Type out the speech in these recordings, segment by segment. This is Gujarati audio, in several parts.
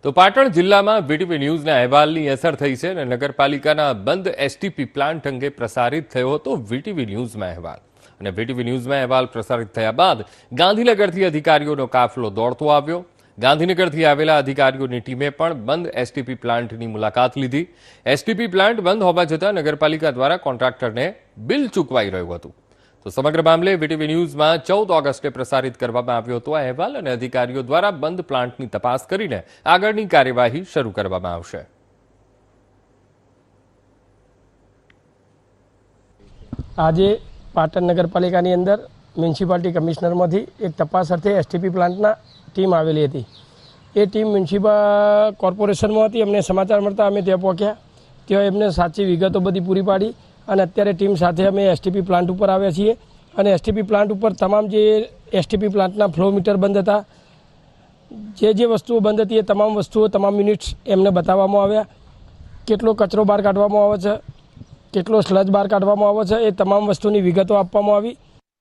તો પાટણ જિલ્લામાં વીટીવી ન્યૂઝના અહેવાલની અસર થઈ છે અને નગરપાલિકાના બંધ એસટીપી પ્લાન્ટ અંગે પ્રસારિત થયો હતો વીટીવી ન્યૂઝમાં અહેવાલ. અને વીટીવી ન્યૂઝમાં અહેવાલ પ્રસારિત થયા બાદ ગાંધીનગરથી અધિકારીઓનો કાફલો દોડતો આવ્યો. ગાંધીનગરથી આવેલા અધિકારીઓની ટીમે પણ બંધ એસટીપી પ્લાન્ટની મુલાકાત લીધી. એસટીપી પ્લાન્ટ બંધ હોવા છતાં નગરપાલિકા દ્વારા કોન્ટ્રાક્ટરને બિલ ચૂકવાઈ રહ્યું હતું. તો સમગ્ર મામલે વીટીવી ન્યૂઝમાં 14 ઓગસ્ટે પ્રસારિત કરવામાં આવ્યો હતો અહેવાલ અને અધિકારીઓ દ્વારા બંધ પ્લાન્ટની તપાસ કરીને આગળની કાર્યવાહી શરૂ કરવામાં આવશે. આજે પાટણ નગરપાલિકાની અંદર મ્યુનિસિપાલિટી કમિશનરમાંથી એક તપાસ અર્થે એસટીપી પ્લાન્ટના ટીમ આવેલી હતી. એ ટીમ મ્યુનિસિપલ કોર્પોરેશનમાં હતી. અમને સમાચાર મળતા અમે ત્યાં પહોંચ્યા. ત્યાં એમને સાચી વિગતો બધી પૂરી પાડી અને અત્યારે ટીમ સાથે અમે એસટીપી પ્લાન્ટ ઉપર આવ્યા છીએ અને એસટીપી પ્લાન્ટ ઉપર તમામ જે એસટીપી પ્લાન્ટના ફ્લો મીટર બંધ હતા, જે વસ્તુઓ બંધ હતી એ તમામ વસ્તુઓ, તમામ યુનિટ્સ એમને બતાવવામાં આવ્યા. કેટલો કચરો બહાર કાઢવામાં આવે છે, કેટલો સ્લજ બહાર કાઢવામાં આવે છે, એ તમામ વસ્તુની વિગતો આપવામાં આવી.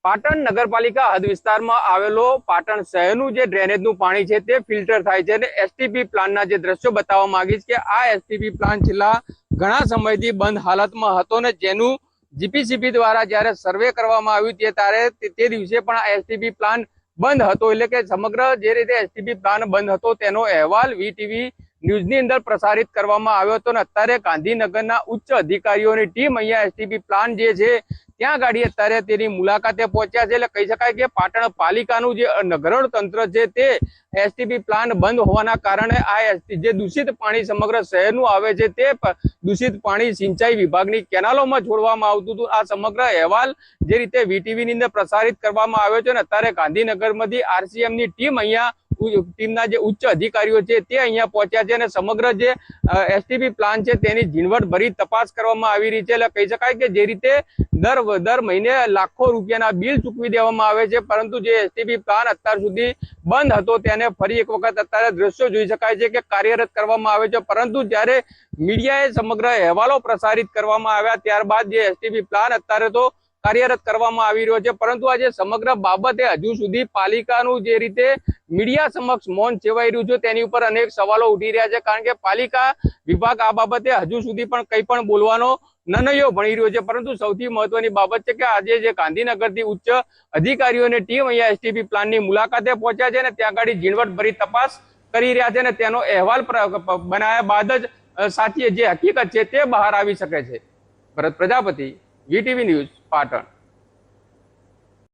પાટણ નગરપાલિકા હદ વિસ્તારમાં આવેલો પાટણ શહેરનું જે ડ્રેનેજનું પાણી છે તે ફિલ્ટર થાય છે અને એસટીપી પ્લાન્ટના જે દ્રશ્યો બતાવવા માંગીશ કે આ એસટીપી પ્લાન્ટ છેલ્લા ઘણા સમયથી બંધ હાલતમાં હતો ને જેનું જીપીસીબી દ્વારા જ્યારે સર્વે કરવામાં આવ્યું ત્યારે તે દિવસે પણ આ એસટીપી પ્લાન્ટ બંધ હતો. એટલે કે સમગ્ર જે રીતે એસટીપી પ્લાન્ટ બંધ હતો તેનો અહેવાલ વીટીવી ન્યૂઝની અંદર પ્રસારિત કરવામાં આવ્યો હતો અને અત્યારે ગાંધીનગરના ઉચ્ચ અધિકારીઓની ટીમ અહીંયા એસટીપી પ્લાન્ટ જે છે ત્યાં ગાડી અત્યારે તેની મુલાકાતે પહોંચ્યા છે. એટલે કહી શકાય કે પાટણ પાલિકાનું જે નગરણ તંત્ર છે તે એસટીપી પ્લાન્ટ બંધ હોવાના કારણે આ જે દૂષિત પાણી સમગ્ર શહેરનું આવે છે તે દૂષિત પાણી સિંચાઈ વિભાગની કેનાલોમાં છોડવામાં આવતું હતું. આ સમગ્ર અહેવાલ જે રીતે વીટીવીની અંદર પ્રસારિત કરવામાં આવ્યો છે અને અત્યારે ગાંધીનગરમાંથી આરસીએમની ટીમ અહીંયા ટીમના જે ઉચ્ચ અધિકારીઓ છે તે અહીંયા પહોંચ્યા છે અને સમગ્ર જે એસટીપી પ્લાન્ટ છે તેની ઝીણવટભરી તપાસ કરવામાં આવી રહી છે. એટલે કહી શકાય કે જે રીતે દર મહિને લાખો રૂપિયાના બિલ ચૂકવી દેવામાં આવે છે, પરંતુ જે એસટીપી પ્લાન્ટ અત્યાર સુધી બંધ હતો તેને ફરી એક વખત અત્યારે દ્રશ્યો જોઈ શકાય છે કે કાર્યરત કરવામાં આવે છે. પરંતુ જ્યારે મીડિયાએ સમગ્ર અહેવાલો પ્રસારિત કરવામાં આવ્યા ત્યારબાદ જે એસટીપી પ્લાન્ટ અત્યારે તો કાર્યરત કરવામાં આવી રહ્યો છે, પરંતુ આજે સમગ્ર બાબતે હજુ સુધી પાલિકાનું જે રીતે મીડિયા સમક્ષ મૌન સેવાઈ રહ્યું છે તેની ઉપર અનેક સવાલો ઉઠી રહ્યા છે. કારણ કે પાલિકા વિભાગ આ બાબતે હજુ સુધી પણ કંઈ પણ બોલવાનો નનૈયો ભણી રહ્યો છે. પરંતુ સૌથી મહત્વની બાબત છે કે આજે જે ગાંધીનગરથી ઉચ્ચ અધિકારીઓની ટીમ અહીંયા એસટીપી પ્લાન્ટની મુલાકાતે પહોંચ્યા છે અને ત્યાં આગળ ઝીણવટભરી તપાસ કરી રહ્યા છે અને તેનો અહેવાલ બનાવ્યા બાદ જ સાચી જે હકીકત છે તે બહાર આવી શકે છે. ભરત પ્રજાપતિ, વીટીવી ન્યૂઝ, પાટણ.